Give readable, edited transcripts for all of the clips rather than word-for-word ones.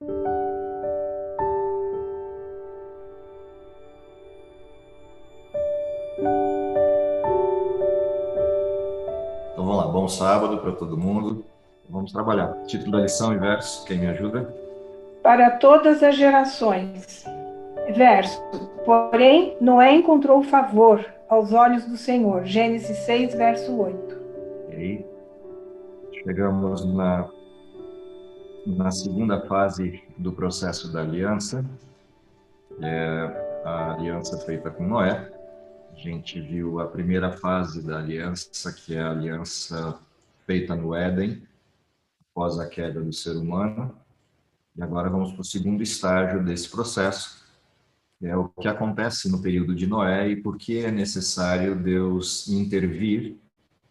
Então vamos lá, bom sábado para todo mundo. Vamos trabalhar. Título da lição e verso, quem me ajuda? Para todas as gerações. Verso. Porém, Noé encontrou favor aos olhos do Senhor. Gênesis 6, verso 8. E aí, chegamos na segunda fase do processo da aliança, que é a aliança feita com Noé. A gente viu a primeira fase da aliança, que é a aliança feita no Éden, após a queda do ser humano. E agora vamos para o segundo estágio desse processo, que é o que acontece no período de Noé e por que é necessário Deus intervir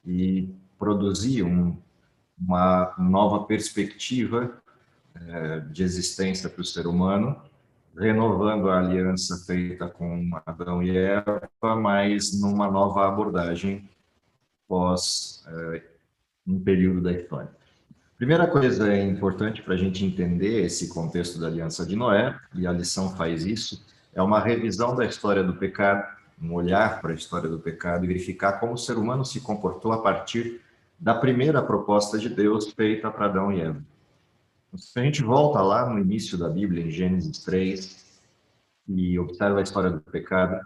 e produzir uma nova perspectiva de existência para o ser humano, renovando a aliança feita com Adão e Eva, mas numa nova abordagem pós um período da história. Primeira coisa importante para a gente entender esse contexto da aliança de Noé, e a lição faz isso, é uma revisão da história do pecado, um olhar para a história do pecado e verificar como o ser humano se comportou a partir da primeira proposta de Deus feita para Adão e Eva. Se a gente volta lá no início da Bíblia, em Gênesis 3, e observa a história do pecado,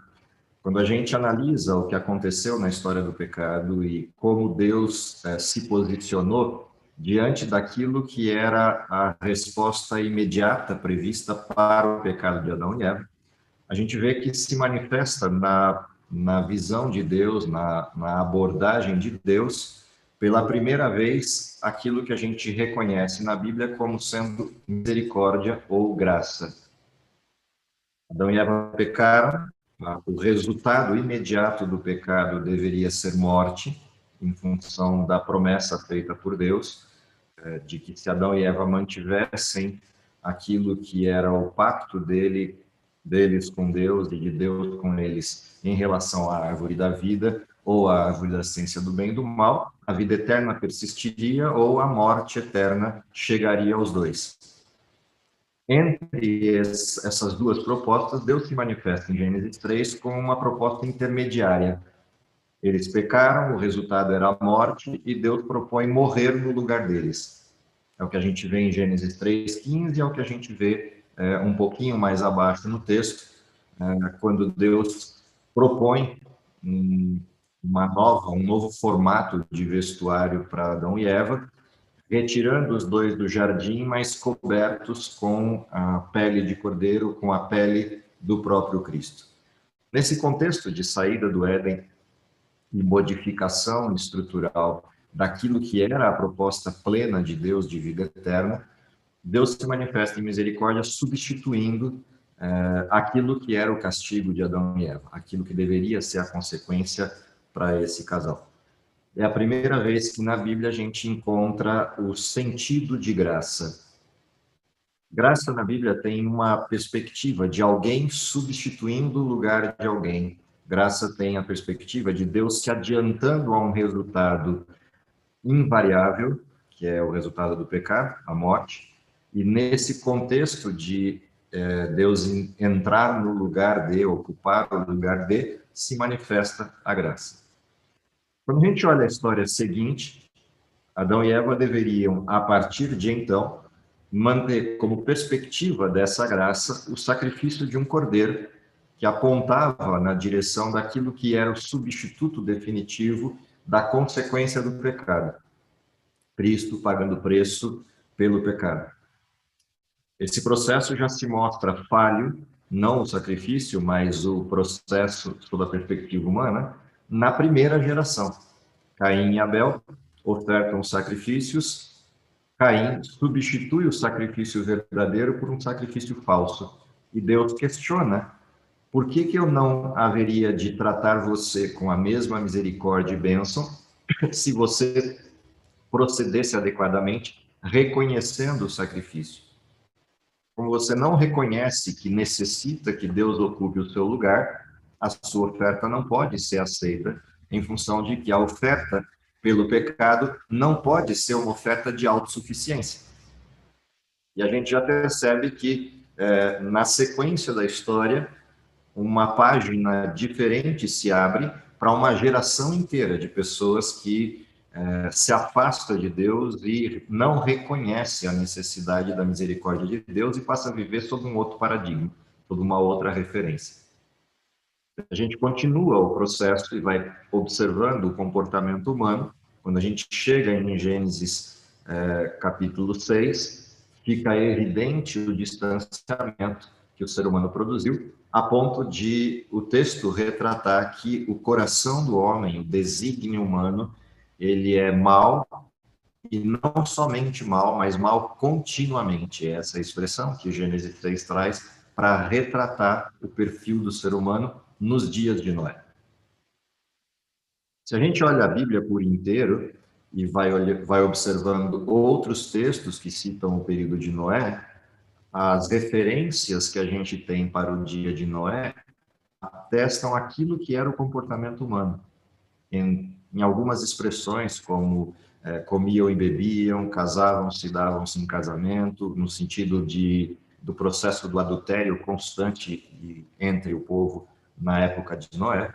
quando a gente analisa o que aconteceu na história do pecado e como Deus se posicionou diante daquilo que era a resposta imediata prevista para o pecado de Adão e Eva, a gente vê que se manifesta na visão de Deus, na abordagem de Deus, pela primeira vez, aquilo que a gente reconhece na Bíblia como sendo misericórdia ou graça. Adão e Eva pecaram, o resultado imediato do pecado deveria ser morte, em função da promessa feita por Deus, de que se Adão e Eva mantivessem aquilo que era o pacto deles com Deus e de Deus com eles em relação à árvore da vida ou à árvore da ciência do bem e do mal, a vida eterna persistiria ou a morte eterna chegaria aos dois. Entre essas duas propostas, Deus se manifesta em Gênesis 3 com uma proposta intermediária. Eles pecaram, o resultado era a morte, e Deus propõe morrer no lugar deles. É o que a gente vê em Gênesis 3:15, é o que a gente vê um pouquinho mais abaixo no texto, quando Deus propõe um novo formato de vestuário para Adão e Eva, retirando os dois do jardim, mas cobertos com a pele de cordeiro, com a pele do próprio Cristo. Nesse contexto de saída do Éden e modificação estrutural daquilo que era a proposta plena de Deus de vida eterna, Deus se manifesta em misericórdia substituindo aquilo que era o castigo de Adão e Eva, aquilo que deveria ser a consequência para esse casal. É a primeira vez que na Bíblia a gente encontra o sentido de graça. Graça na Bíblia tem uma perspectiva de alguém substituindo o lugar de alguém. Graça tem a perspectiva de Deus se adiantando a um resultado invariável, que é o resultado do pecado, a morte. E nesse contexto de Deus entrar no lugar de, ocupar o lugar de, se manifesta a graça. Quando a gente olha a história seguinte, Adão e Eva deveriam, a partir de então, manter como perspectiva dessa graça o sacrifício de um cordeiro que apontava na direção daquilo que era o substituto definitivo da consequência do pecado. Cristo pagando preço pelo pecado. Esse processo já se mostra falho, não o sacrifício, mas o processo sob a perspectiva humana, na primeira geração. Caim e Abel ofertam sacrifícios, Caim substitui o sacrifício verdadeiro por um sacrifício falso. E Deus questiona: por que eu não haveria de tratar você com a mesma misericórdia e bênção se você procedesse adequadamente, reconhecendo o sacrifício? Como você não reconhece que necessita que Deus ocupe o seu lugar, a sua oferta não pode ser aceita, em função de que a oferta pelo pecado não pode ser uma oferta de autossuficiência. E a gente já percebe que, na sequência da história, uma página diferente se abre para uma geração inteira de pessoas que se afasta de Deus e não reconhece a necessidade da misericórdia de Deus e passa a viver sob um outro paradigma, sob uma outra referência. A gente continua o processo e vai observando o comportamento humano. Quando a gente chega em Gênesis capítulo 6, fica evidente o distanciamento que o ser humano produziu, a ponto de o texto retratar que o coração do homem, o desígnio humano, ele é mau, e não somente mal, mas mal continuamente. Essa é a expressão que Gênesis 6 traz para retratar o perfil do ser humano nos dias de Noé. Se a gente olha a Bíblia por inteiro e vai observando outros textos que citam o período de Noé, as referências que a gente tem para o dia de Noé atestam aquilo que era o comportamento humano. Em algumas expressões, como comiam e bebiam, casavam-se, davam-se em casamento, no sentido do processo do adultério constante entre o povo na época de Noé.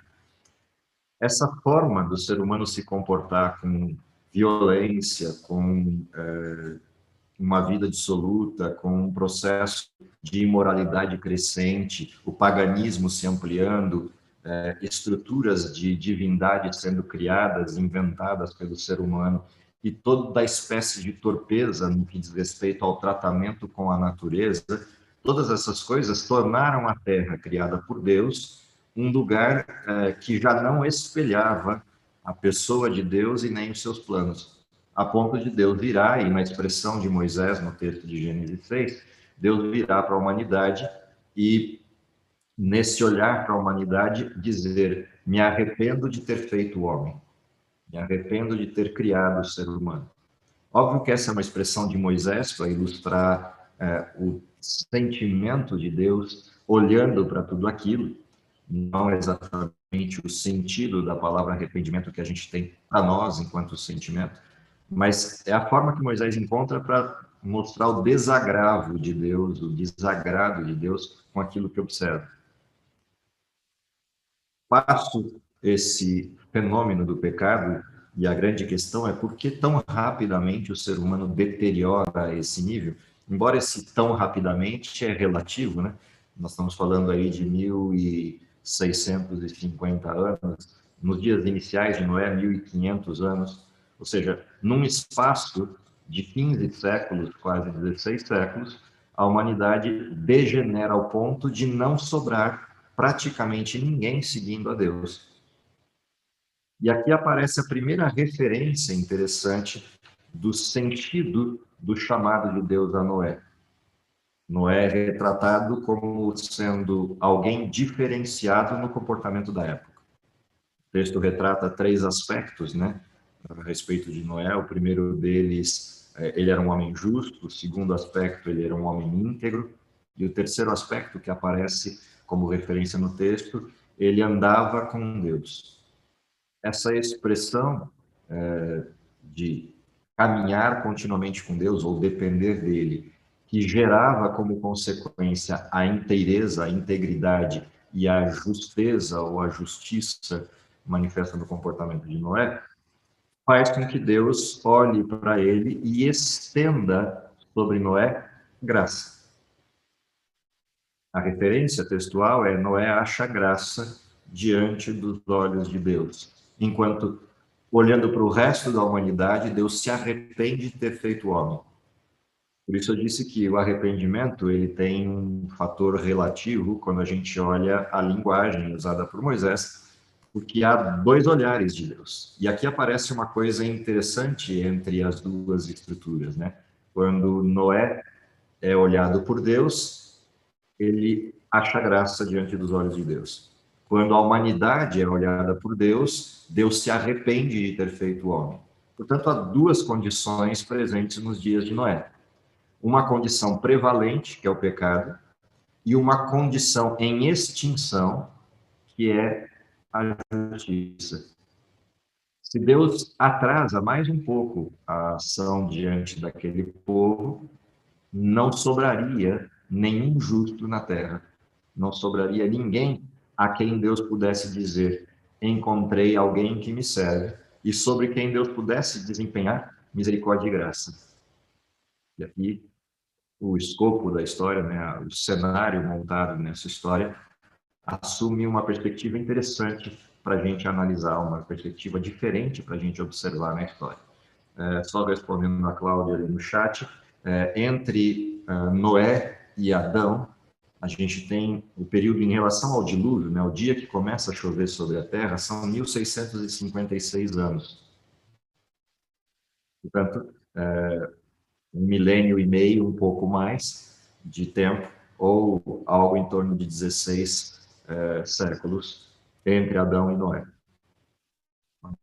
Essa forma do ser humano se comportar com violência, com uma vida dissoluta, com um processo de imoralidade crescente, o paganismo se ampliando, estruturas de divindade sendo criadas, inventadas pelo ser humano, e toda a espécie de torpeza no que diz respeito ao tratamento com a natureza, todas essas coisas tornaram a Terra, criada por Deus, um lugar que já não espelhava a pessoa de Deus e nem os seus planos, a ponto de Deus virar, e na expressão de Moisés, no texto de Gênesis 6, Deus virá para a humanidade e, nesse olhar para a humanidade, dizer: me arrependo de ter feito o homem, me arrependo de ter criado o ser humano. Óbvio que essa é uma expressão de Moisés para ilustrar o sentimento de Deus olhando para tudo aquilo, não exatamente o sentido da palavra arrependimento que a gente tem para nós enquanto sentimento, mas é a forma que Moisés encontra para mostrar o desagravo de Deus, o desagrado de Deus com aquilo que observa. Passo esse fenômeno do pecado, e a grande questão é por que tão rapidamente o ser humano deteriora a esse nível, embora esse tão rapidamente é relativo, né? Nós estamos falando aí de 1650 anos, nos dias iniciais de Noé, 1500 anos, ou seja, num espaço de 15 séculos, quase 16 séculos, a humanidade degenera ao ponto de não sobrar praticamente ninguém seguindo a Deus. E aqui aparece a primeira referência interessante do sentido do chamado de Deus a Noé. Noé é retratado como sendo alguém diferenciado no comportamento da época. O texto retrata 3 aspectos, né, a respeito de Noé. O primeiro deles, ele era um homem justo. O segundo aspecto, ele era um homem íntegro. E o terceiro aspecto, que aparece como referência no texto, ele andava com Deus. Essa expressão de caminhar continuamente com Deus ou depender dele, que gerava como consequência a inteireza, a integridade e a justeza ou a justiça manifesta no comportamento de Noé, faz com que Deus olhe para ele e estenda sobre Noé graça. A referência textual é: Noé acha graça diante dos olhos de Deus, enquanto, olhando para o resto da humanidade, Deus se arrepende de ter feito o homem. Por isso eu disse que o arrependimento ele tem um fator relativo quando a gente olha a linguagem usada por Moisés, porque há 2 olhares de Deus. E aqui aparece uma coisa interessante entre as duas escrituras, né? Quando Noé é olhado por Deus, ele acha graça diante dos olhos de Deus. Quando a humanidade é olhada por Deus, Deus se arrepende de ter feito o homem. Portanto, há 2 condições presentes nos dias de Noé. Uma condição prevalente, que é o pecado, e uma condição em extinção, que é a justiça. Se Deus atrasa mais um pouco a ação diante daquele povo, não sobraria nenhum justo na terra. Não sobraria ninguém a quem Deus pudesse dizer: encontrei alguém que me serve, e sobre quem Deus pudesse desempenhar misericórdia e graça. E aqui o escopo da história, né, o cenário montado nessa história, assume uma perspectiva interessante para a gente analisar, uma perspectiva diferente para a gente observar na história. Só respondendo a Cláudia ali no chat, entre Noé e Adão, a gente tem o período em relação ao dilúvio, né, o dia que começa a chover sobre a Terra, são 1656 anos. Portanto, 1,5 milênio, um pouco mais de tempo, ou algo em torno de 16 séculos entre Adão e Noé.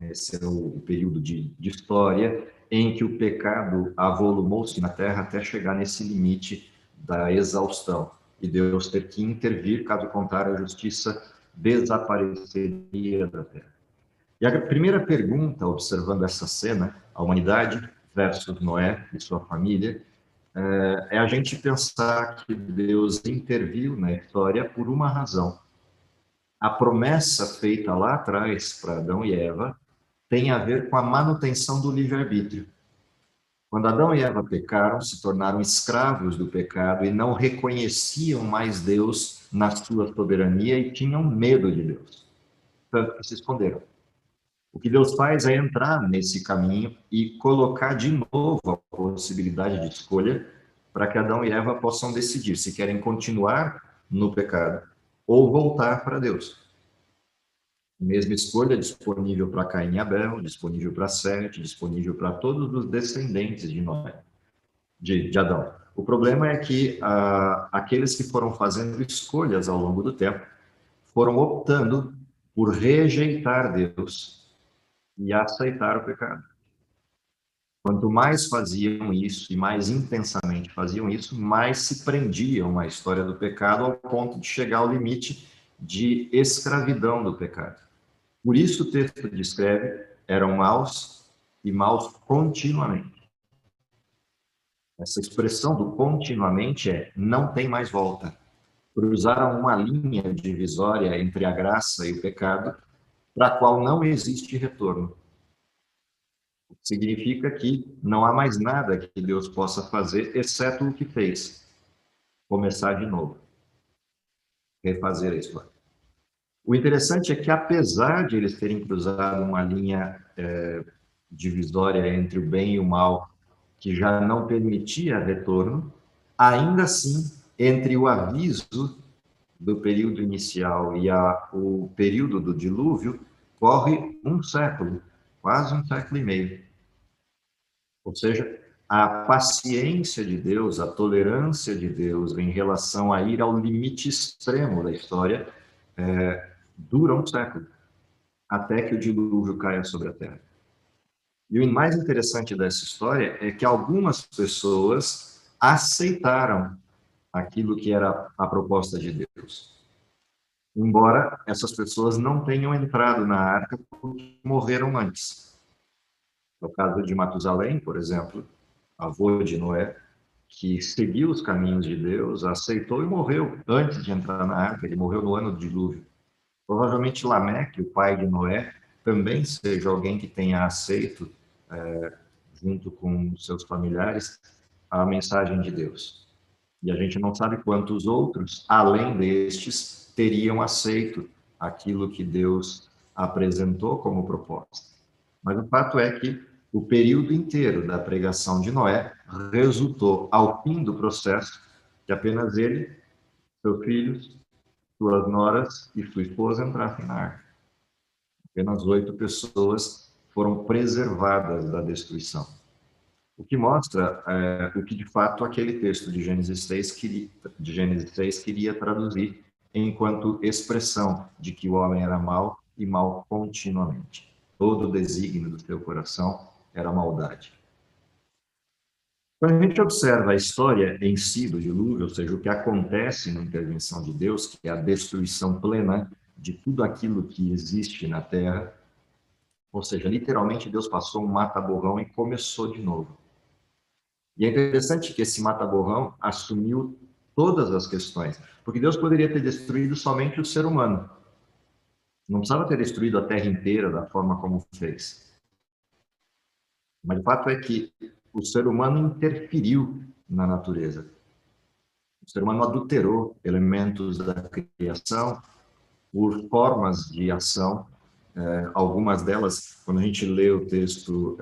Esse é o período de história em que o pecado avolumou-se na Terra até chegar nesse limite da exaustão e Deus ter que intervir, caso contrário, a justiça desapareceria da Terra. E a primeira pergunta, observando essa cena, a humanidade versus Noé e sua família, é a gente pensar que Deus interviu na história por uma razão. A promessa feita lá atrás para Adão e Eva tem a ver com a manutenção do livre-arbítrio. Quando Adão e Eva pecaram, se tornaram escravos do pecado e não reconheciam mais Deus na sua soberania e tinham medo de Deus. Tanto que se esconderam. O que Deus faz é entrar nesse caminho e colocar de novo a possibilidade de escolha para que Adão e Eva possam decidir se querem continuar no pecado ou voltar para Deus. Mesma escolha disponível para Caim e Abel, disponível para Sete, disponível para todos os descendentes de Noé, de Adão. O problema é que aqueles que foram fazendo escolhas ao longo do tempo foram optando por rejeitar Deus e aceitar o pecado. Quanto mais faziam isso e mais intensamente faziam isso, mais se prendiam à história do pecado ao ponto de chegar ao limite de escravidão do pecado. Por isso o texto descreve, eram maus e maus continuamente. Essa expressão do continuamente é não tem mais volta. Cruzaram uma linha divisória entre a graça e o pecado, para a qual não existe retorno. Significa que não há mais nada que Deus possa fazer, exceto o que fez. Começar de novo. Refazer a história. O interessante é que, apesar de eles terem cruzado uma linha divisória entre o bem e o mal, que já não permitia retorno, ainda assim, entre o aviso do período inicial e o período do dilúvio, corre um século, quase um século e meio. Ou seja, a paciência de Deus, a tolerância de Deus em relação a ir ao limite extremo da história, dura um século, até que o dilúvio caia sobre a Terra. E o mais interessante dessa história é que algumas pessoas aceitaram aquilo que era a proposta de Deus. Embora essas pessoas não tenham entrado na arca porque morreram antes. No caso de Matusalém, por exemplo, avô de Noé, que seguiu os caminhos de Deus, aceitou e morreu antes de entrar na arca, ele morreu no ano do dilúvio. Provavelmente Lameque, o pai de Noé, também seja alguém que tenha aceito, junto com seus familiares, a mensagem de Deus. E a gente não sabe quantos outros, além destes, teriam aceito aquilo que Deus apresentou como proposta. Mas o fato é que o período inteiro da pregação de Noé resultou, ao fim do processo, que apenas ele, seus filhos, suas noras e sua esposa entrassem na arca. Apenas 8 pessoas foram preservadas da destruição. O que mostra o que, de fato, aquele texto de Gênesis 6 queria traduzir enquanto expressão de que o homem era mau e mau continuamente. Todo o desígnio do seu coração era maldade. Quando a gente observa a história em si do dilúvio, ou seja, o que acontece na intervenção de Deus, que é a destruição plena de tudo aquilo que existe na Terra, ou seja, literalmente Deus passou um mata-borrão e começou de novo. E é interessante que esse mata-borrão assumiu todas as questões, porque Deus poderia ter destruído somente o ser humano. Não precisava ter destruído a terra inteira da forma como fez. Mas o fato é que o ser humano interferiu na natureza. O ser humano adulterou elementos da criação por formas de ação. Algumas delas, quando a gente lê o texto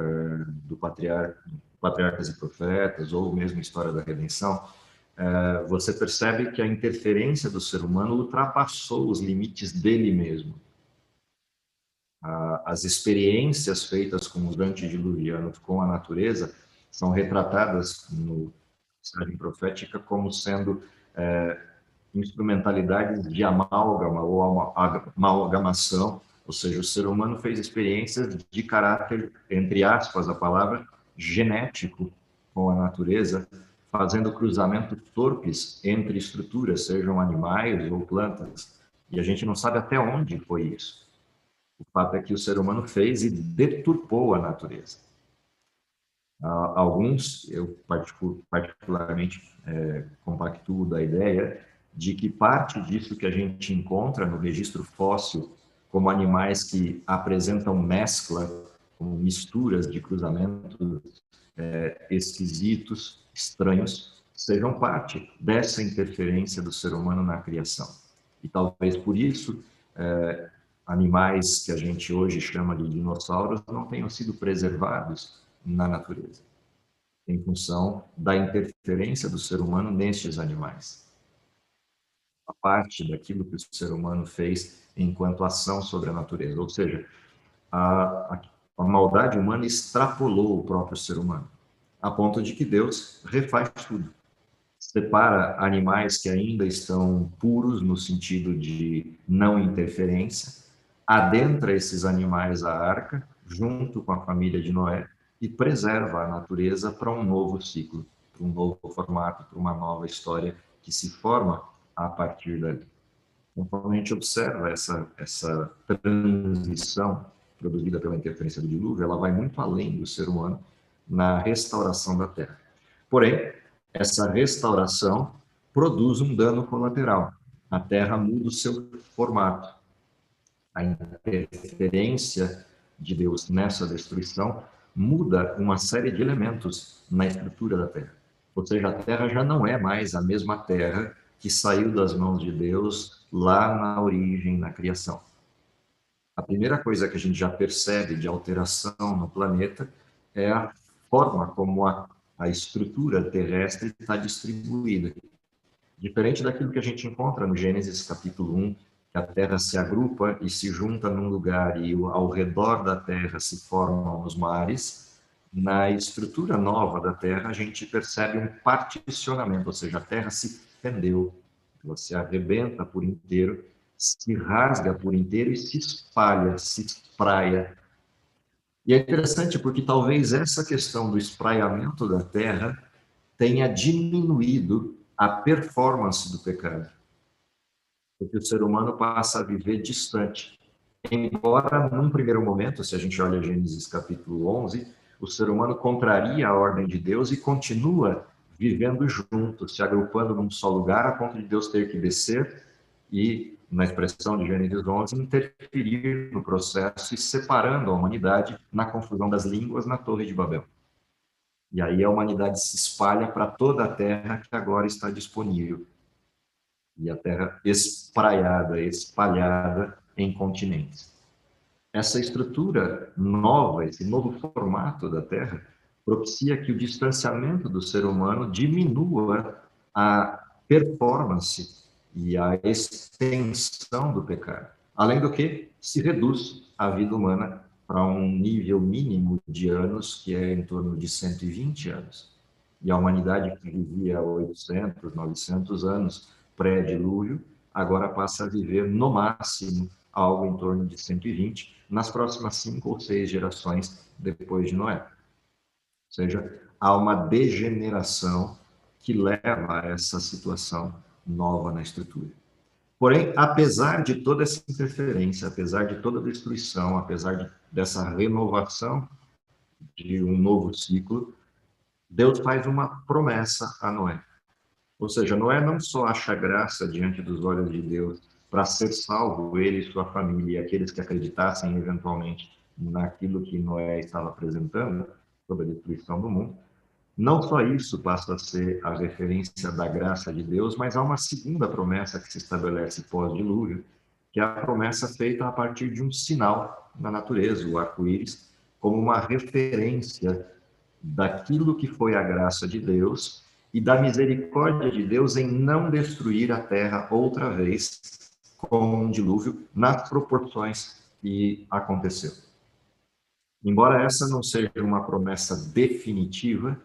do Patriarcas e Profetas, ou mesmo História da Redenção, você percebe que a interferência do ser humano ultrapassou os limites dele mesmo. As experiências feitas com os antediluvianos com a natureza são retratadas no mensagem profética como sendo instrumentalidades de amálgama ou amalgamação, ou seja, o ser humano fez experiências de caráter, entre aspas, a palavra, genético com a natureza, fazendo cruzamentos torpes entre estruturas, sejam animais ou plantas, e a gente não sabe até onde foi isso. O fato é que o ser humano fez e deturpou a natureza. Alguns, eu particularmente compactuo da ideia de que parte disso que a gente encontra no registro fóssil como animais que apresentam mescla, como misturas de cruzamentos esquisitos, estranhos, sejam parte dessa interferência do ser humano na criação. E talvez por isso animais que a gente hoje chama de dinossauros não tenham sido preservados na natureza, em função da interferência do ser humano nestes animais. A parte daquilo que o ser humano fez enquanto ação sobre a natureza, ou seja, a maldade humana extrapolou o próprio ser humano, a ponto de que Deus refaz tudo. Separa animais que ainda estão puros, no sentido de não interferência, adentra esses animais à arca, junto com a família de Noé, e preserva a natureza para um novo ciclo, para um novo formato, para uma nova história que se forma a partir dali. Conforme a gente observa essa transição produzida pela interferência do dilúvio, ela vai muito além do ser humano na restauração da Terra. Porém, essa restauração produz um dano colateral. A Terra muda o seu formato. A interferência de Deus nessa destruição muda uma série de elementos na estrutura da Terra. Ou seja, a Terra já não é mais a mesma Terra que saiu das mãos de Deus lá na origem, na criação. A primeira coisa que a gente já percebe de alteração no planeta é a forma como a estrutura terrestre está distribuída. Diferente daquilo que a gente encontra no Gênesis capítulo 1, que a Terra se agrupa e se junta num lugar e ao redor da Terra se formam os mares, na estrutura nova da Terra a gente percebe um particionamento, ou seja, a Terra se fendeu, ela se arrebenta por inteiro, se rasga por inteiro e se espalha, se espraia. E é interessante porque talvez essa questão do espraiamento da Terra tenha diminuído a performance do pecado, porque o ser humano passa a viver distante. Embora, num primeiro momento, se a gente olha Gênesis capítulo 11, o ser humano contraria a ordem de Deus e continua vivendo junto, se agrupando num só lugar, a ponto de Deus ter que descer e, na expressão de Gênesis 11, interferir no processo e separando a humanidade na confusão das línguas na Torre de Babel. E aí a humanidade se espalha para toda a terra que agora está disponível. E a terra espraiada, espalhada em continentes. Essa estrutura nova, esse novo formato da terra, propicia que o distanciamento do ser humano diminua a performance e a extensão do pecado. Além do que, se reduz a vida humana para um nível mínimo de anos, que é em torno de 120 anos. E a humanidade que vivia 800, 900 anos pré-dilúvio, agora passa a viver, no máximo, algo em torno de 120, nas próximas 5 ou 6 gerações depois de Noé. Ou seja, há uma degeneração que leva a essa situação nova na estrutura. Porém, apesar de toda essa interferência, apesar de toda a destruição, apesar dessa renovação de um novo ciclo, Deus faz uma promessa a Noé. Ou seja, Noé não só acha graça diante dos olhos de Deus para ser salvo, ele e sua família, e aqueles que acreditassem eventualmente naquilo que Noé estava apresentando sobre a destruição do mundo. Não só isso passa a ser a referência da graça de Deus, mas há uma segunda promessa que se estabelece pós-dilúvio, que é a promessa feita a partir de um sinal na natureza, o arco-íris, como uma referência daquilo que foi a graça de Deus e da misericórdia de Deus em não destruir a terra outra vez com um dilúvio nas proporções que aconteceu. Embora essa não seja uma promessa definitiva,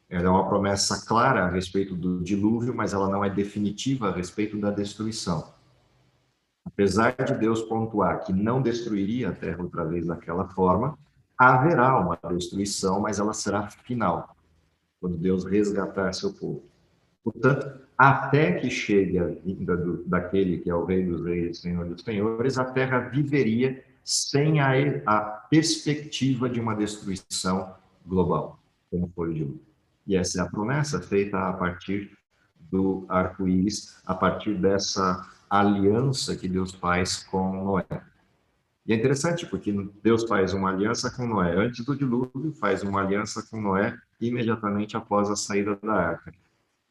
ela é uma promessa clara a respeito do dilúvio, mas ela não é definitiva a respeito da destruição. Apesar de Deus pontuar que não destruiria a terra outra vez daquela forma, haverá uma destruição, mas ela será final, quando Deus resgatar seu povo. Portanto, até que chegue a vinda daquele que é o Rei dos Reis, Senhor dos Senhores, a terra viveria sem a perspectiva de uma destruição global, como foi o dilúvio. E essa é a promessa feita a partir do arco-íris, a partir dessa aliança que Deus faz com Noé. E é interessante porque Deus faz uma aliança com Noé antes do dilúvio, faz uma aliança com Noé imediatamente após a saída da arca.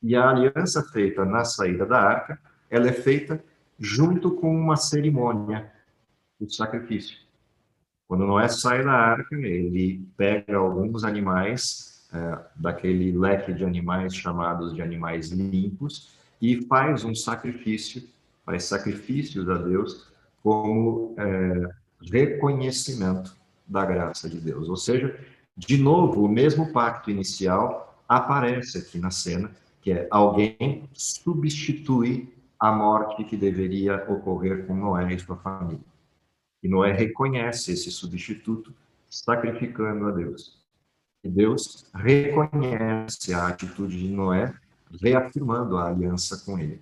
E a aliança feita na saída da arca, ela é feita junto com uma cerimônia, o sacrifício. Quando Noé sai da arca, ele pega alguns animais, daquele leque de animais chamados de animais limpos, e faz um sacrifício, faz sacrifícios a Deus como reconhecimento da graça de Deus. Ou seja, de novo, o mesmo pacto inicial aparece aqui na cena, que é alguém substitui a morte que deveria ocorrer com Noé e sua família. E Noé reconhece esse substituto, sacrificando a Deus. E Deus reconhece a atitude de Noé, reafirmando a aliança com ele,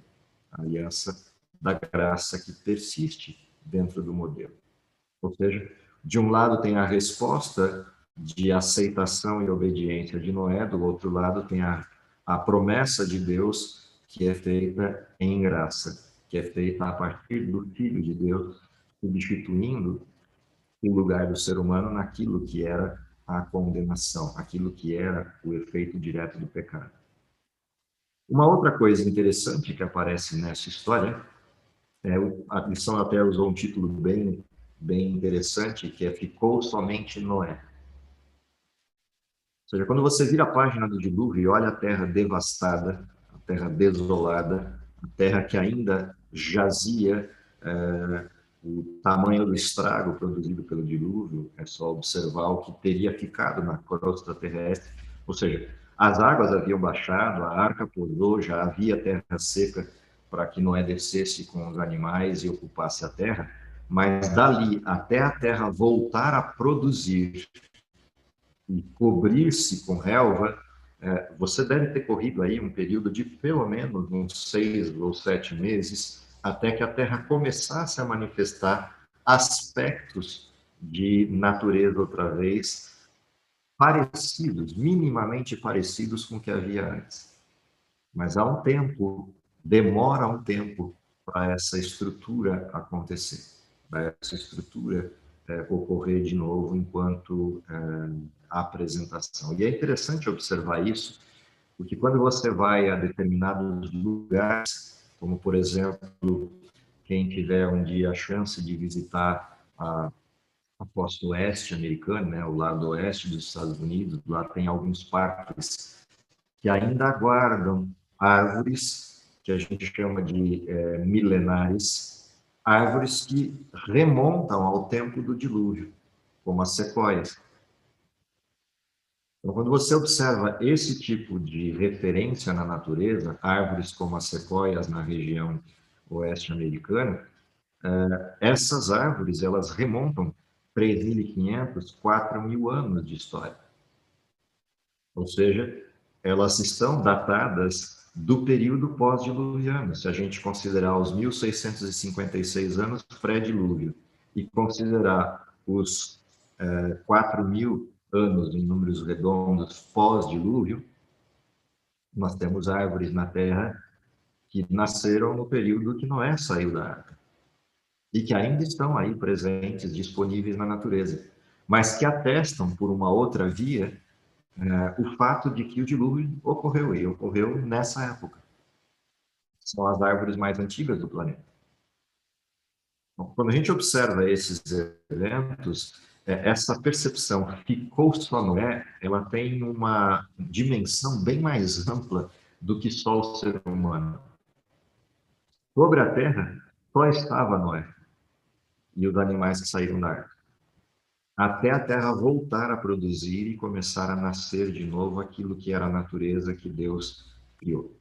a aliança da graça que persiste dentro do modelo. Ou seja, de um lado tem a resposta de aceitação e obediência de Noé, do outro lado tem a promessa de Deus que é feita em graça, que é feita a partir do Filho de Deus, substituindo o lugar do ser humano naquilo que era a condenação, aquilo que era o efeito direto do pecado. Uma outra coisa interessante que aparece nessa história, a lição até usou um título bem interessante, que é Ficou Somente Noé. Ou seja, quando você vira a página do dilúvio e olha a terra devastada, a terra desolada, a terra que ainda jazia o tamanho do estrago produzido pelo dilúvio, é só observar o que teria ficado na crosta terrestre. Ou seja, as águas haviam baixado, a arca pousou, já havia terra seca para que Noé descesse com os animais e ocupasse a terra, mas dali até a terra voltar a produzir e cobrir-se com relva, você deve ter corrido aí um período de pelo menos uns 6 ou 7 meses, até que a terra começasse a manifestar aspectos de natureza outra vez parecidos, minimamente parecidos com o que havia antes. Mas há um tempo, demora um tempo para essa estrutura acontecer, para essa estrutura ocorrer de novo enquanto a apresentação. E é interessante observar isso, porque quando você vai a determinados lugares, como por exemplo, quem tiver um dia a chance de visitar a costa oeste americana, né, o lado oeste dos Estados Unidos, lá tem alguns parques que ainda aguardam árvores que a gente chama de milenares, árvores que remontam ao tempo do dilúvio, como as sequoias. Então, quando você observa esse tipo de referência na natureza, árvores como as sequoias na região oeste americana, essas árvores elas remontam 3.500, 4.000 anos de história. Ou seja, elas estão datadas do período pós-diluviano. Se a gente considerar os 1.656 anos pré-dilúvio e considerar os 4.000 anos, em números redondos, pós-dilúvio, nós temos árvores na terra que nasceram no período que Noé saiu da arca e que ainda estão aí presentes, disponíveis na natureza, mas que atestam por uma outra via o fato de que o dilúvio ocorreu e ocorreu nessa época. São as árvores mais antigas do planeta. Então, quando a gente observa esses eventos, essa percepção ficou só Noé, ela tem uma dimensão bem mais ampla do que só o ser humano. Sobre a terra, só estava Noé e os animais que saíram da arca, até a terra voltar a produzir e começar a nascer de novo aquilo que era a natureza que Deus criou.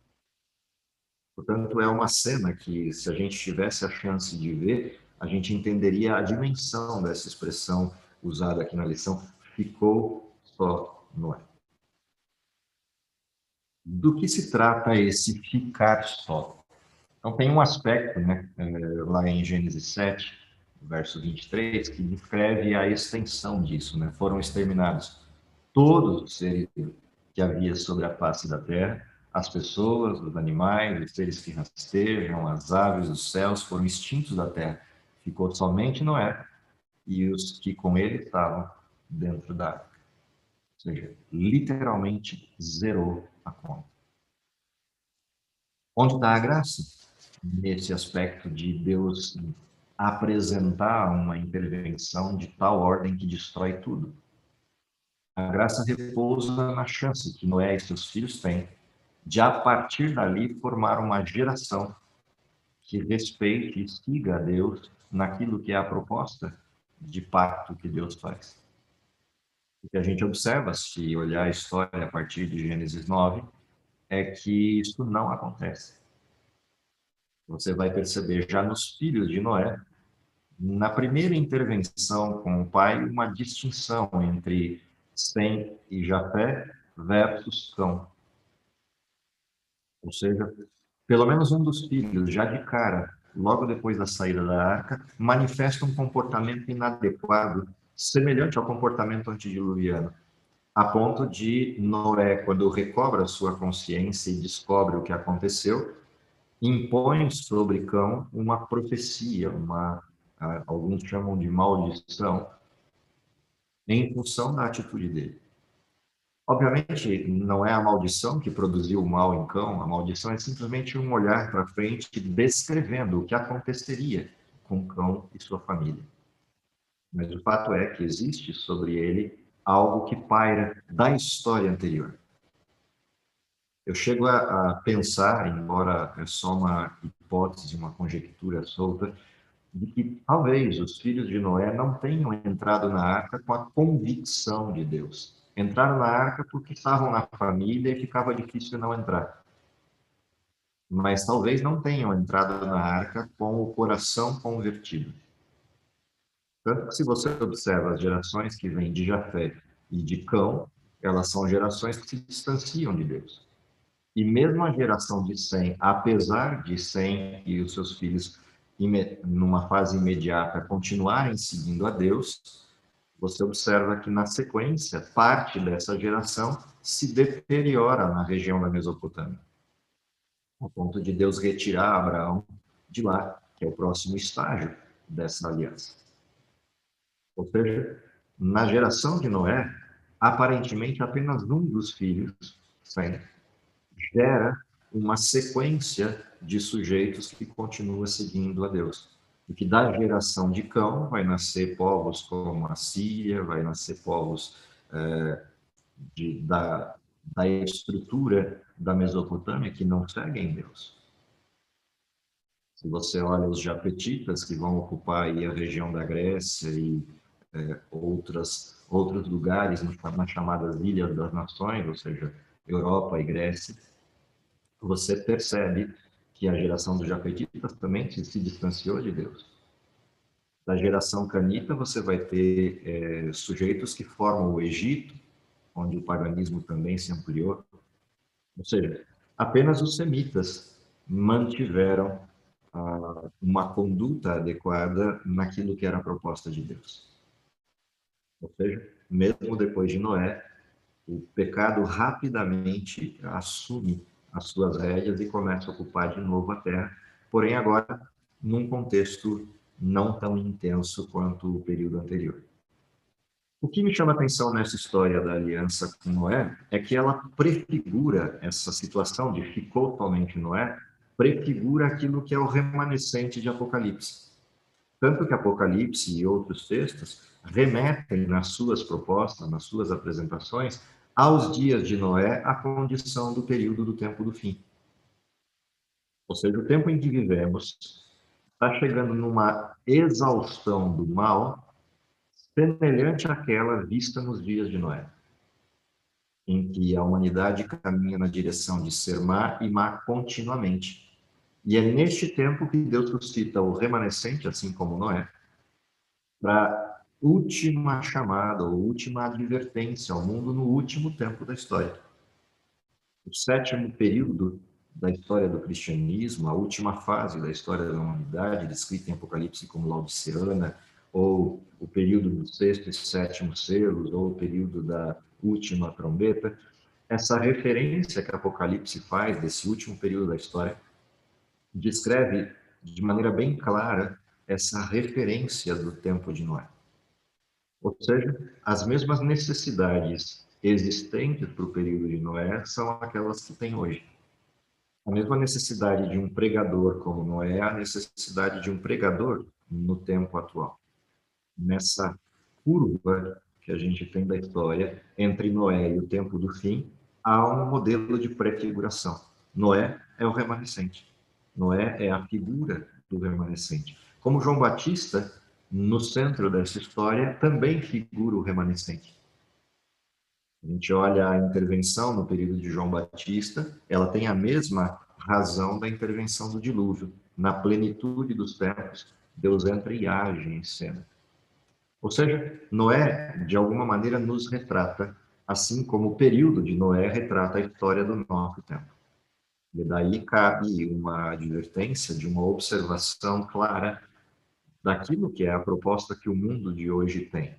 Portanto, é uma cena que, se a gente tivesse a chance de ver, a gente entenderia a dimensão dessa expressão usada aqui na lição, ficou só Noé. Do que se trata esse ficar só? Então, tem um aspecto, né, lá em Gênesis 7, verso 23, que descreve a extensão disso, né? Foram exterminados todos os seres que havia sobre a face da terra, as pessoas, os animais, os seres que rastejam, as aves, os céus foram extintos da terra. Ficou somente Noé e os que com ele estavam dentro da arca. Ou seja, literalmente zerou a conta. Onde está a graça? Nesse aspecto de Deus apresentar uma intervenção de tal ordem que destrói tudo. A graça repousa na chance que Noé e seus filhos têm de, a partir dali, formar uma geração que respeite e siga a Deus naquilo que é a proposta de pacto que Deus faz. O que a gente observa, se olhar a história a partir de Gênesis 9, é que isso não acontece. Você vai perceber já nos filhos de Noé, na primeira intervenção com o pai, uma distinção entre Sem e Jafé versus Cão. Ou seja, pelo menos um dos filhos, já de cara, logo depois da saída da arca, manifesta um comportamento inadequado, semelhante ao comportamento antediluviano, a ponto de Noé, quando recobra sua consciência e descobre o que aconteceu, impõe sobre Cão uma profecia, alguns chamam de maldição, em função da atitude dele. Obviamente, não é a maldição que produziu o mal em Cão, a maldição é simplesmente um olhar para frente descrevendo o que aconteceria com Cão e sua família. Mas o fato é que existe sobre ele algo que paira da história anterior. Eu chego a pensar, embora é só uma hipótese, uma conjectura solta, de que talvez os filhos de Noé não tenham entrado na arca com a convicção de Deus. Entraram na arca porque estavam na família e ficava difícil não entrar. Mas talvez não tenham entrado na arca com o coração convertido. Tanto que, se você observa as gerações que vêm de Jafé e de Cão, elas são gerações que se distanciam de Deus. E mesmo a geração de Sem, apesar de Sem e os seus filhos, numa fase imediata, continuarem seguindo a Deus, você observa que, na sequência, parte dessa geração se deteriora na região da Mesopotâmia, ao ponto de Deus retirar Abraão de lá, que é o próximo estágio dessa aliança. Ou seja, na geração de Noé, aparentemente apenas um dos filhos, Sem, gera uma sequência de sujeitos que continua seguindo a Deus. E que da geração de Cão vai nascer povos como a Síria, vai nascer povos da estrutura da Mesopotâmia que não seguem Deus. Se você olha os Jafetitas, que vão ocupar aí a região da Grécia e outros lugares nas chamadas Ilhas das Nações, ou seja, Europa e Grécia, você percebe que a geração dos Jafetitas também se distanciou de Deus. Da geração canita, você vai ter sujeitos que formam o Egito, onde o paganismo também se ampliou. Ou seja, apenas os semitas mantiveram uma conduta adequada naquilo que era a proposta de Deus. Ou seja, mesmo depois de Noé, o pecado rapidamente assume as suas rédeas e começa a ocupar de novo a terra, porém agora num contexto não tão intenso quanto o período anterior. O que me chama a atenção nessa história da aliança com Noé é que ela prefigura essa situação de ficou somente Noé, prefigura aquilo que é o remanescente de Apocalipse. Tanto que Apocalipse e outros textos remetem nas suas propostas, nas suas apresentações, aos dias de Noé, a condição do período do tempo do fim. Ou seja, o tempo em que vivemos está chegando numa exaustão do mal semelhante àquela vista nos dias de Noé, em que a humanidade caminha na direção de ser má e má continuamente. E é neste tempo que Deus suscita o remanescente, assim como Noé, para última chamada, ou última advertência ao mundo no último tempo da história. O sétimo período da história do cristianismo, a última fase da história da humanidade, descrita em Apocalipse como Laodiceana, ou o período do sexto e sétimo selos, ou o período da última trombeta, essa referência que Apocalipse faz desse último período da história descreve de maneira bem clara essa referência do tempo de Noé. Ou seja, as mesmas necessidades existentes para o período de Noé são aquelas que tem hoje. A mesma necessidade de um pregador como Noé é a necessidade de um pregador no tempo atual. Nessa curva que a gente tem da história, entre Noé e o tempo do fim, há um modelo de prefiguração. Noé é o remanescente. Noé é a figura do remanescente. Como João Batista, no centro dessa história, também figura o remanescente. A gente olha a intervenção no período de João Batista, ela tem a mesma razão da intervenção do dilúvio. Na plenitude dos tempos, Deus entra e age em cena. Ou seja, Noé, de alguma maneira, nos retrata, assim como o período de Noé retrata a história do nosso tempo. E daí cabe uma advertência de uma observação clara daquilo que é a proposta que o mundo de hoje tem.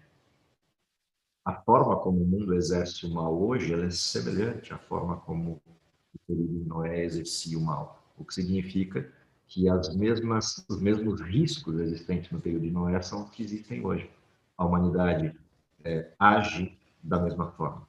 A forma como o mundo exerce o mal hoje, ela é semelhante à forma como o período de Noé exercia o mal, o que significa que os mesmos riscos existentes no período de Noé são os que existem hoje. A humanidade age da mesma forma.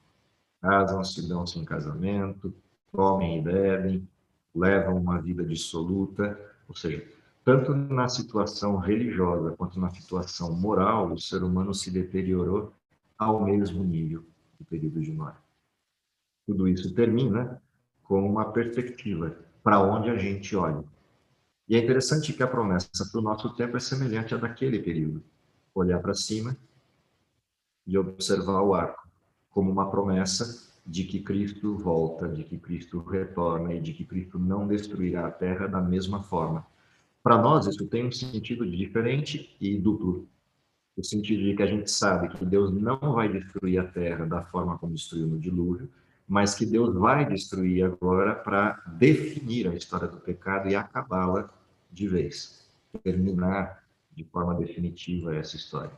Casam-se, dão-se em casamento, comem e bebem, levam uma vida dissoluta, ou seja, tanto na situação religiosa quanto na situação moral, o ser humano se deteriorou ao mesmo nível do período de Noé. Tudo isso termina com uma perspectiva para onde a gente olha. E é interessante que a promessa para o nosso tempo é semelhante à daquele período. Olhar para cima e observar o arco como uma promessa de que Cristo volta, de que Cristo retorna e de que Cristo não destruirá a terra da mesma forma. Para nós, isso tem um sentido diferente e duplo. O sentido de que a gente sabe que Deus não vai destruir a terra da forma como destruiu no dilúvio, mas que Deus vai destruir agora para definir a história do pecado e acabá-la de vez, terminar de forma definitiva essa história.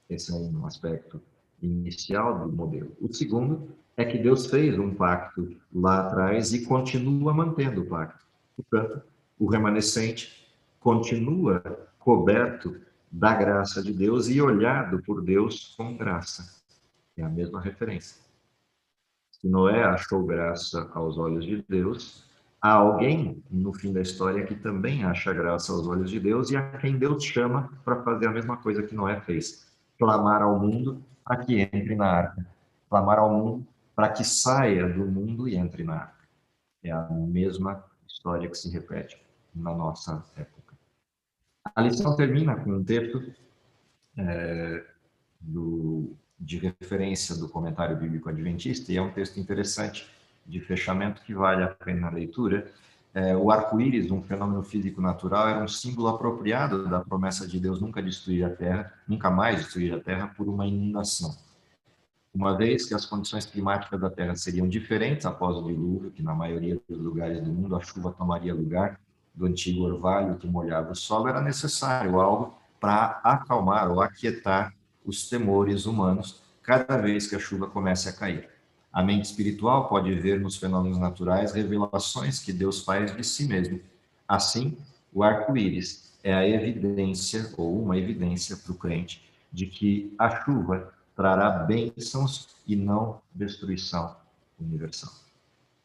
Esse é um aspecto inicial do modelo. O segundo é que Deus fez um pacto lá atrás e continua mantendo o pacto. Portanto, o remanescente continua coberto da graça de Deus e olhado por Deus com graça. É a mesma referência. Se Noé achou graça aos olhos de Deus, há alguém no fim da história que também acha graça aos olhos de Deus e a quem Deus chama para fazer a mesma coisa que Noé fez. Clamar ao mundo para que entre na arca. Clamar ao mundo para que saia do mundo e entre na arca. É a mesma história que se repete na nossa época. A lição termina com um texto de referência do comentário bíblico adventista, e é um texto interessante de fechamento que vale a pena a leitura. O arco-íris, um fenômeno físico natural, era um símbolo apropriado da promessa de Deus nunca destruir a terra, nunca mais destruir a terra por uma inundação. Uma vez que as condições climáticas da terra seriam diferentes após o dilúvio, que na maioria dos lugares do mundo a chuva tomaria lugar do antigo orvalho que molhava o solo, era necessário algo para acalmar ou aquietar os temores humanos cada vez que a chuva comece a cair. A mente espiritual pode ver nos fenômenos naturais revelações que Deus faz de si mesmo. Assim, o arco-íris é a evidência, ou uma evidência para o crente, de que a chuva trará bênçãos e não destruição universal.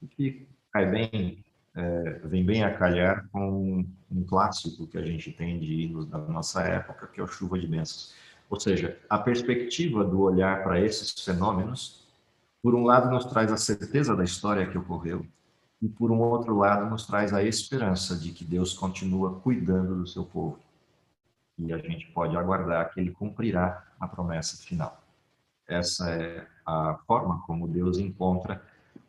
O que cai bem, vem bem a calhar com um clássico que a gente tem de hinos da nossa época, que é o Chuva de Bênçãos. Ou seja, a perspectiva do olhar para esses fenômenos, por um lado, nos traz a certeza da história que ocorreu, e por um outro lado, nos traz a esperança de que Deus continua cuidando do seu povo. E a gente pode aguardar que ele cumprirá a promessa final. Essa é a forma como Deus encontra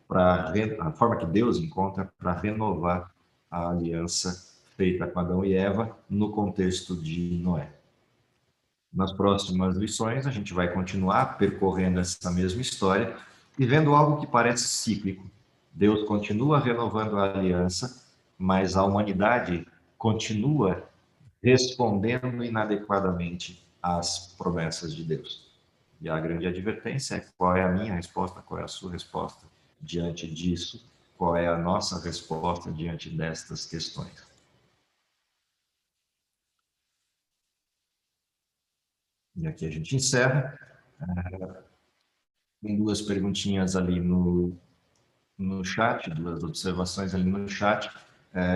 a forma que Deus encontra para renovar a aliança feita com Adão e Eva no contexto de Noé. Nas próximas lições, a gente vai continuar percorrendo essa mesma história e vendo algo que parece cíclico. Deus continua renovando a aliança, mas a humanidade continua respondendo inadequadamente às promessas de Deus. E a grande advertência é qual é a minha resposta, qual é a sua resposta diante disso, qual é a nossa resposta diante destas questões. E aqui a gente encerra. Tem duas perguntinhas ali no chat, duas observações ali no chat,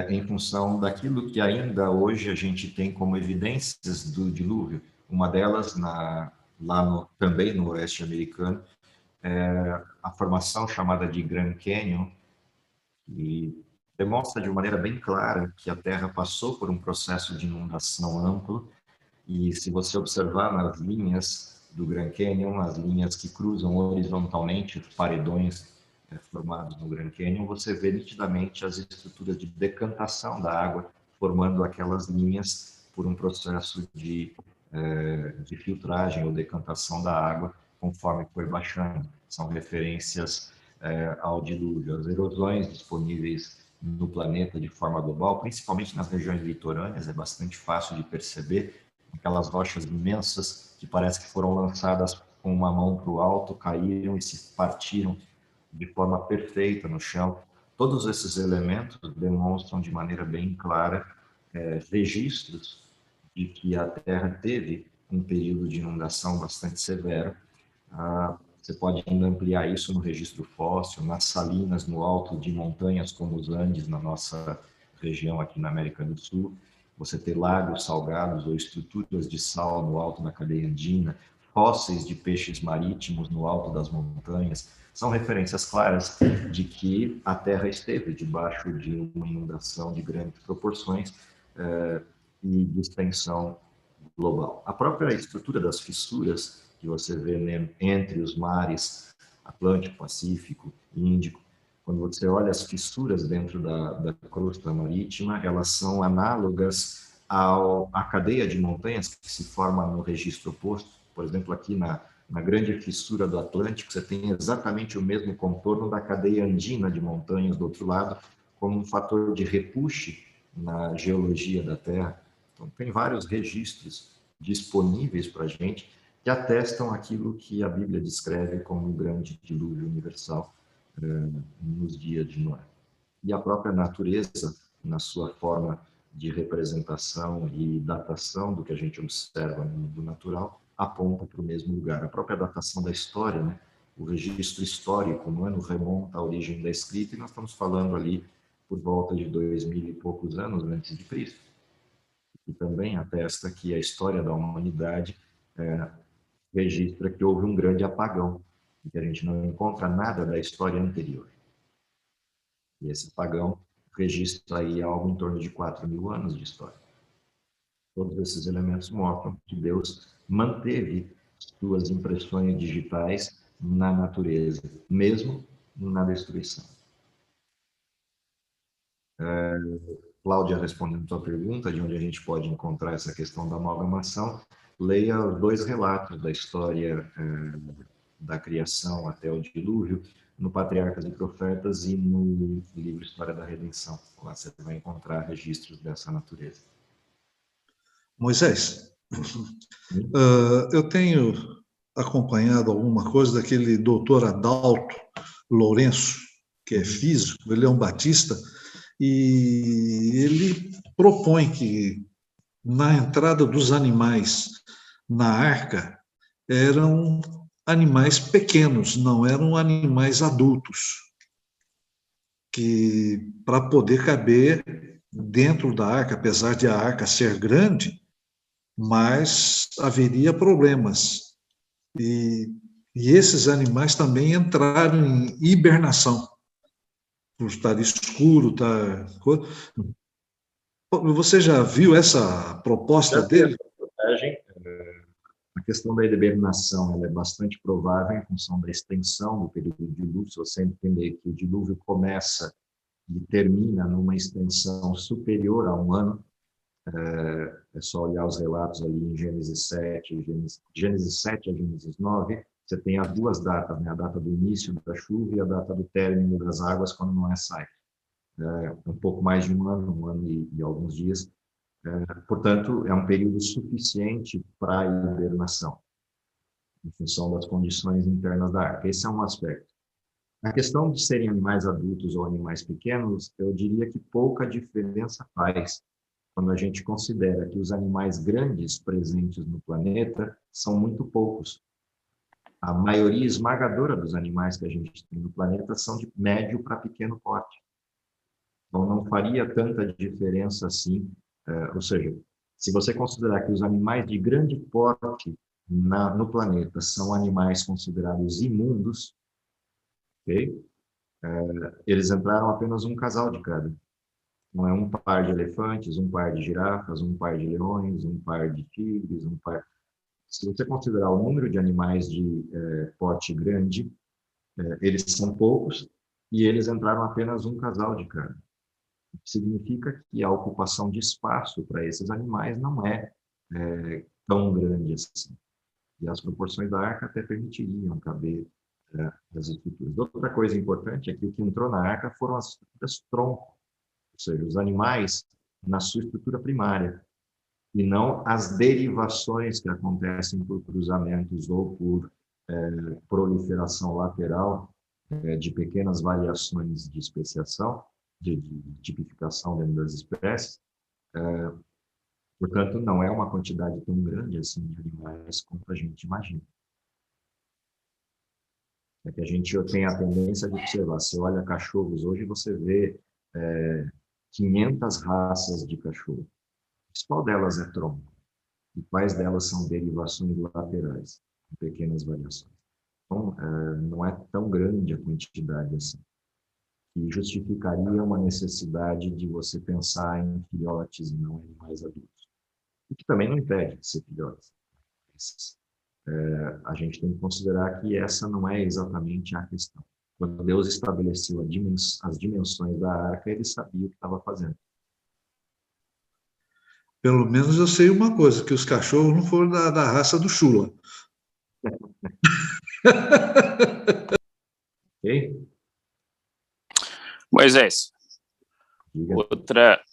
em função daquilo que ainda hoje a gente tem como evidências do dilúvio. Uma delas, também no oeste americano, a formação chamada de Grand Canyon, e demonstra de maneira bem clara que a Terra passou por um processo de inundação amplo, e se você observar nas linhas do Grand Canyon, as linhas que cruzam horizontalmente os paredões formados no Grand Canyon, você vê nitidamente as estruturas de decantação da água formando aquelas linhas por um processo de filtragem ou decantação da água conforme foi baixando. São referências ao dilúvio. As erosões disponíveis no planeta de forma global, principalmente nas regiões litorâneas, é bastante fácil de perceber. Aquelas rochas imensas que parece que foram lançadas com uma mão para o alto, caíram e se partiram de forma perfeita no chão. Todos esses elementos demonstram de maneira bem clara registros de que a Terra teve um período de inundação bastante severo. Você pode ainda ampliar isso no registro fóssil, nas salinas no alto de montanhas como os Andes, na nossa região aqui na América do Sul. Você ter lagos salgados ou estruturas de sal no alto da cadeia andina, fósseis de peixes marítimos no alto das montanhas, são referências claras de que a Terra esteve debaixo de uma inundação de grandes proporções e de extensão global. A própria estrutura das fissuras que você vê entre os mares Atlântico, Pacífico, Índico, quando você olha as fissuras dentro da crosta marítima, elas são análogas à cadeia de montanhas que se forma no registro oposto. Por exemplo, aqui na grande fissura do Atlântico, você tem exatamente o mesmo contorno da cadeia andina de montanhas do outro lado, como um fator de repuxe na geologia da Terra. Então, tem vários registros disponíveis para a gente que atestam aquilo que a Bíblia descreve como um grande dilúvio universal nos dias de Noé. E a própria natureza, na sua forma de representação e datação do que a gente observa no mundo natural, aponta para o mesmo lugar. A própria datação da história, né? O registro histórico humano remonta à origem da escrita, e nós estamos falando ali por volta de 2000 e poucos anos antes de Cristo. E também atesta que a história da humanidade registra que houve um grande apagão, e que a gente não encontra nada da história anterior. E esse apagão registra aí algo em torno de 4.000 anos de história. Todos esses elementos mostram que Deus manteve suas impressões digitais na natureza, mesmo na destruição. Cláudia, respondendo a tua pergunta, de onde a gente pode encontrar essa questão da amalgamação, leia os dois relatos da história da criação até o dilúvio, no Patriarcas e Profetas e no livro História da Redenção. Lá você vai encontrar registros dessa natureza. Moisés, eu tenho acompanhado alguma coisa daquele doutor Adalto Lourenço, que é físico, ele é um batista, e ele propõe que na entrada dos animais na arca eram animais pequenos, não eram animais adultos, que para poder caber dentro da arca, apesar de a arca ser grande, mas haveria problemas. E esses animais também entraram em hibernação, por estar escuro, tá? Você já viu essa proposta Já vi dele? essa reportagem. A questão da hibernação ela é bastante provável em função da extensão do período de dilúvio. Se você entender que o dilúvio começa e termina numa extensão superior a um ano, é só olhar os relatos ali em Gênesis 7, Gênesis 7 a Gênesis 9, você tem as duas datas, né? A data do início da chuva e a data do término das águas, quando Noé sai. Um pouco mais de um ano e alguns dias. Portanto, é um período suficiente para a hibernação, em função das condições internas da arca. Esse é um aspecto. A questão de serem animais adultos ou animais pequenos, eu diria que pouca diferença faz quando a gente considera que os animais grandes presentes no planeta são muito poucos. A maioria esmagadora dos animais que a gente tem no planeta são de médio para pequeno porte. Então, não faria tanta diferença assim. Ou seja, se você considerar que os animais de grande porte no planeta são animais considerados imundos, ok? Eles entraram apenas um casal de cada. Não é um par de elefantes, um par de girafas, um par de leões, um par de tigres, um par... Se você considerar o número de animais de porte grande, eles são poucos e eles entraram apenas um casal de cada. Significa que a ocupação de espaço para esses animais não é tão grande assim. E as proporções da arca até permitiriam caber as estruturas. Outra coisa importante é que o que entrou na arca foram as estruturas tronco, ou seja, os animais na sua estrutura primária, e não as derivações que acontecem por cruzamentos ou por proliferação lateral de pequenas variações de especiação, de tipificação dentro das espécies. Portanto, não é uma quantidade tão grande assim de animais quanto a gente imagina. É que a gente tem a tendência de observar. Você olha cachorros hoje, você vê 500 raças de cachorro. Mas qual delas é tronco? E quais delas são derivações laterais, com pequenas variações? Então, não é tão grande a quantidade assim, que justificaria uma necessidade de você pensar em filhotes e não em animais adultos. O que também não impede de ser filhotes. A gente tem que considerar que essa não é exatamente a questão. Quando Deus estabeleceu as dimensões da arca, ele sabia o que estava fazendo. Pelo menos eu sei uma coisa, que os cachorros não foram da raça do Chula. Ok? Moisés, Diga.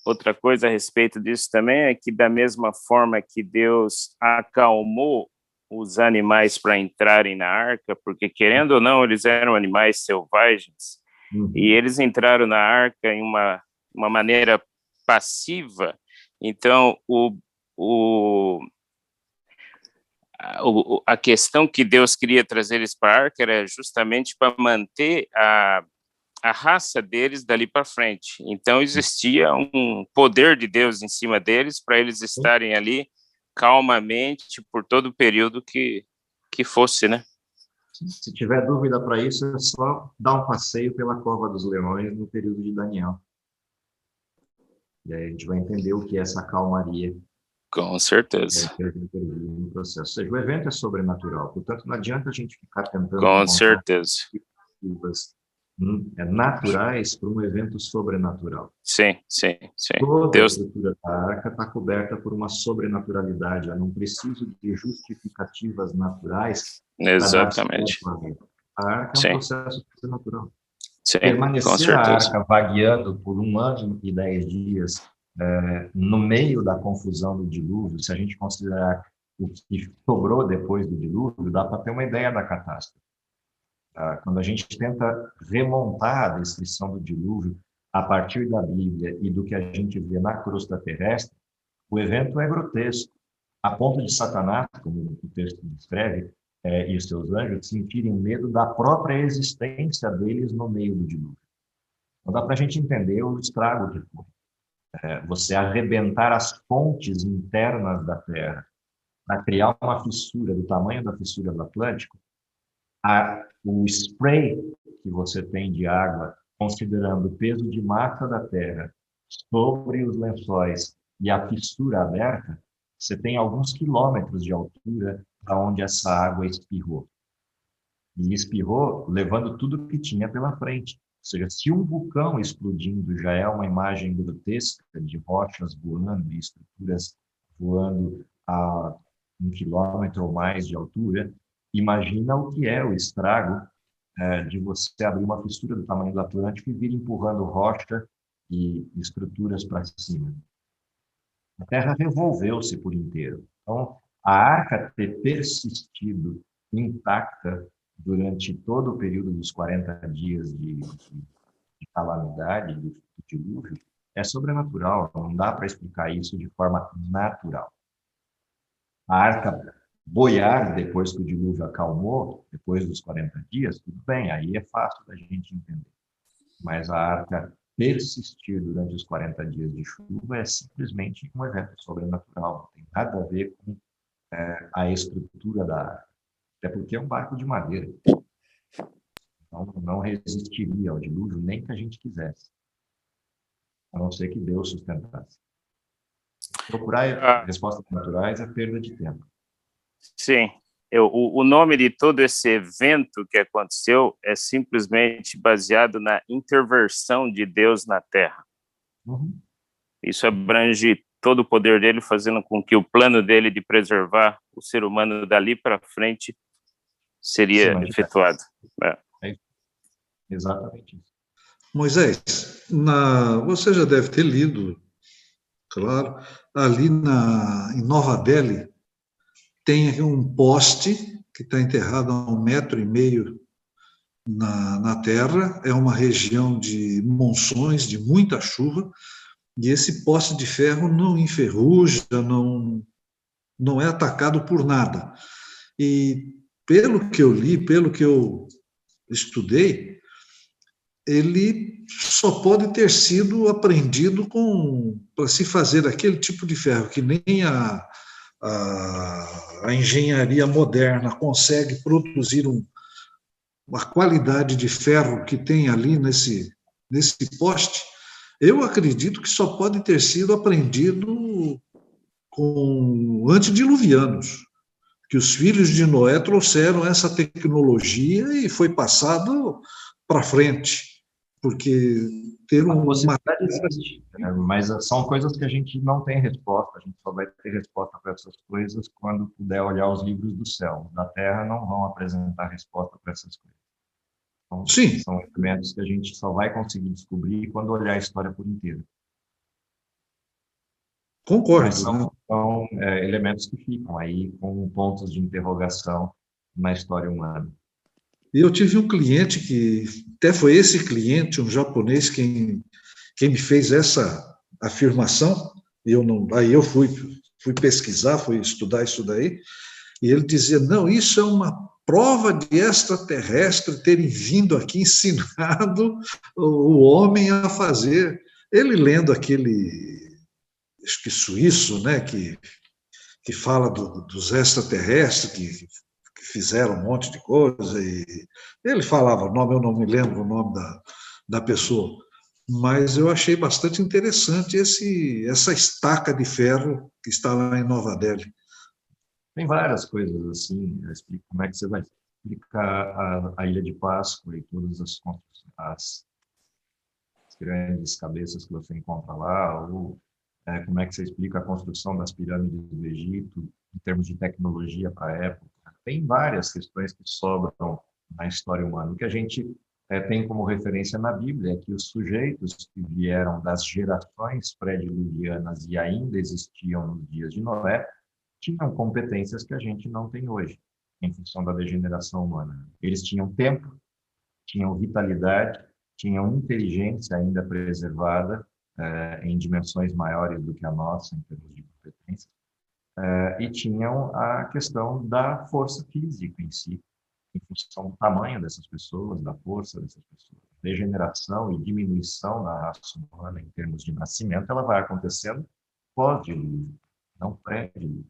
outra coisa a respeito disso também é que, da mesma forma que Deus acalmou os animais para entrarem na arca, porque, querendo ou não, eles eram animais selvagens, e eles entraram na arca em uma maneira passiva. Então, a questão que Deus queria trazer eles para a arca era justamente para manter a raça deles dali para frente. Então, existia um poder de Deus em cima deles para eles estarem ali calmamente por todo o período que fosse, né? Se tiver dúvida para isso, é só dar um passeio pela Cova dos Leões no período de Daniel. E aí a gente vai entender o que é essa calmaria. Com certeza. No processo. Ou seja, o evento é sobrenatural. Portanto, não adianta a gente ficar tentando... Com certeza. Naturais para um evento sobrenatural. Sim. Toda Deus... a estrutura da arca está coberta por uma sobrenaturalidade. Eu não preciso de justificativas naturais. Exatamente. A arca é um processo sobrenatural. Sim, Permanecer a arca vagueando por 1 ano e 10 dias no meio da confusão do dilúvio, se a gente considerar o que sobrou depois do dilúvio, dá para ter uma ideia da catástrofe. Quando a gente tenta remontar a descrição do dilúvio a partir da Bíblia e do que a gente vê na crosta terrestre, o evento é grotesco, a ponto de Satanás, como o texto descreve, e os seus anjos sentirem medo da própria existência deles no meio do dilúvio. Então dá para a gente entender o estrago que foi. Você arrebentar as fontes internas da Terra para criar uma fissura do tamanho da fissura do Atlântico, o spray que você tem de água, considerando o peso de massa da Terra sobre os lençóis e a fissura aberta, você tem alguns quilômetros de altura para onde essa água espirrou. E espirrou levando tudo que tinha pela frente. Ou seja, se um vulcão explodindo já é uma imagem grotesca de rochas voando e estruturas voando a 1 quilômetro ou mais de altura, imagina o que é o estrago de você abrir uma fissura do tamanho do Atlântico e vir empurrando rocha e estruturas para cima. A Terra revolveu-se por inteiro. Então, a arca ter persistido intacta durante todo o período dos 40 dias de calamidade, do dilúvio, é sobrenatural. Não dá para explicar isso de forma natural. A arca boiar depois que o dilúvio acalmou, depois dos 40 dias, tudo bem, aí é fácil da gente entender. Mas a arca persistir durante os 40 dias de chuva é simplesmente um evento sobrenatural, não tem nada a ver com a estrutura da arca, até porque é um barco de madeira. Então, não resistiria ao dilúvio nem que a gente quisesse, a não ser que Deus sustentasse. Procurar respostas naturais é perda de tempo. Sim. O nome de todo esse evento que aconteceu é simplesmente baseado na intervenção de Deus na Terra. Uhum. Isso abrange todo o poder dele, fazendo com que o plano dele de preservar o ser humano dali para frente seria efetuado. É exatamente isso. Moisés, você já deve ter lido, claro, ali em Nova Delhi, tem um poste que está enterrado a 1,5 metro na terra, é uma região de monções, de muita chuva, e esse poste de ferro não enferruja, não é atacado por nada. E pelo que eu li, pelo que eu estudei, ele só pode ter sido aprendido para se fazer aquele tipo de ferro, que nem a engenharia moderna consegue produzir uma qualidade de ferro que tem ali nesse poste. Eu acredito que só pode ter sido aprendido com antediluvianos, que os filhos de Noé trouxeram essa tecnologia e foi passado para frente, porque ter uma possibilidade existe, né? Mas são coisas que a gente não tem resposta, a gente só vai ter resposta para essas coisas quando puder olhar os livros do céu. Da Terra não vão apresentar resposta para essas coisas. Então, sim, são elementos que a gente só vai conseguir descobrir quando olhar a história por inteiro. concordo. Mas são elementos que ficam aí com pontos de interrogação na história humana. Eu tive um cliente que, até foi esse cliente, um japonês, quem me fez essa afirmação. Aí eu fui pesquisar, fui estudar isso daí, e ele dizia, não, isso é uma prova de extraterrestre terem vindo aqui ensinado o homem a fazer. Ele lendo aquele, acho que suíço, né, que fala dos extraterrestres, que fizeram um monte de coisa, e ele falava o nome, eu não me lembro o nome da pessoa, mas eu achei bastante interessante essa estaca de ferro que está lá em Nova Delhi. Tem várias coisas assim, eu explico como é que você vai explicar a Ilha de Páscoa e todas as grandes cabeças que você encontra lá, ou como é que você explica a construção das pirâmides do Egito, em termos de tecnologia para a época. Tem várias questões que sobram na história humana. O que a gente tem como referência na Bíblia é que os sujeitos que vieram das gerações pré-diluvianas e ainda existiam nos dias de Noé, tinham competências que a gente não tem hoje, em função da degeneração humana. Eles tinham tempo, tinham vitalidade, tinham inteligência ainda preservada em dimensões maiores do que a nossa, em termos de competência, e tinham a questão da força física em si, em função do tamanho dessas pessoas, da força dessas pessoas. Degeneração e diminuição da raça humana em termos de nascimento, ela vai acontecendo pós-dilúvio, não pré-dilúvio.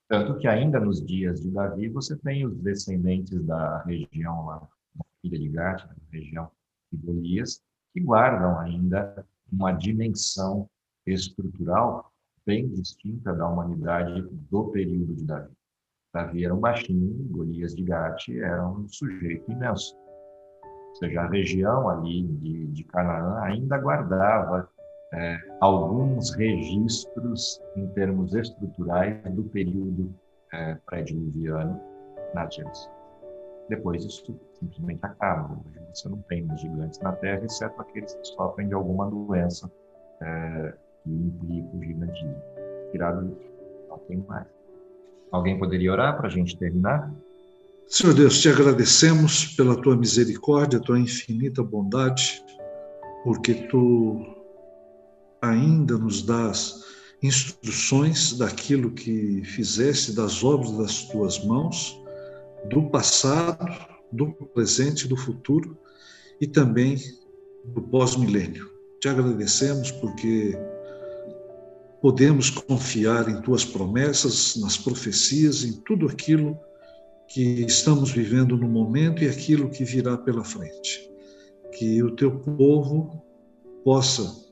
Tanto que ainda nos dias de Davi, você tem os descendentes da região lá, da filha de Gade, da região de Golias, que guardam ainda uma dimensão estrutural bem distinta da humanidade do período de Davi. Davi era um baixinho, Golias de Gate era um sujeito imenso. Ou seja, a região ali de Canaã ainda guardava alguns registros em termos estruturais do período pré-diluviano na Gênesis. Depois isso simplesmente acaba. Hoje você não tem mais gigantes na Terra, exceto aqueles que sofrem de alguma doença que implica o gigantismo. Tirado isso, não tem mais. Alguém poderia orar para a gente terminar? Senhor Deus, te agradecemos pela tua misericórdia, tua infinita bondade, porque tu ainda nos dás instruções daquilo que fizeste, das obras das tuas mãos, do passado, do presente e do futuro, e também do pós-milênio. Te agradecemos porque podemos confiar em tuas promessas, nas profecias, em tudo aquilo que estamos vivendo no momento e aquilo que virá pela frente. Que o teu povo possa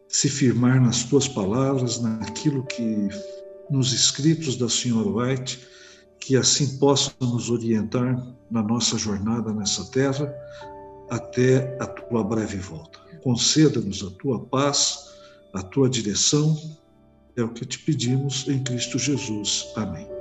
se firmar nas tuas palavras, naquilo que nos escritos da Senhora White, que assim possa nos orientar na nossa jornada nessa terra até a tua breve volta. Conceda-nos a tua paz, a tua direção, é o que te pedimos em Cristo Jesus. Amém.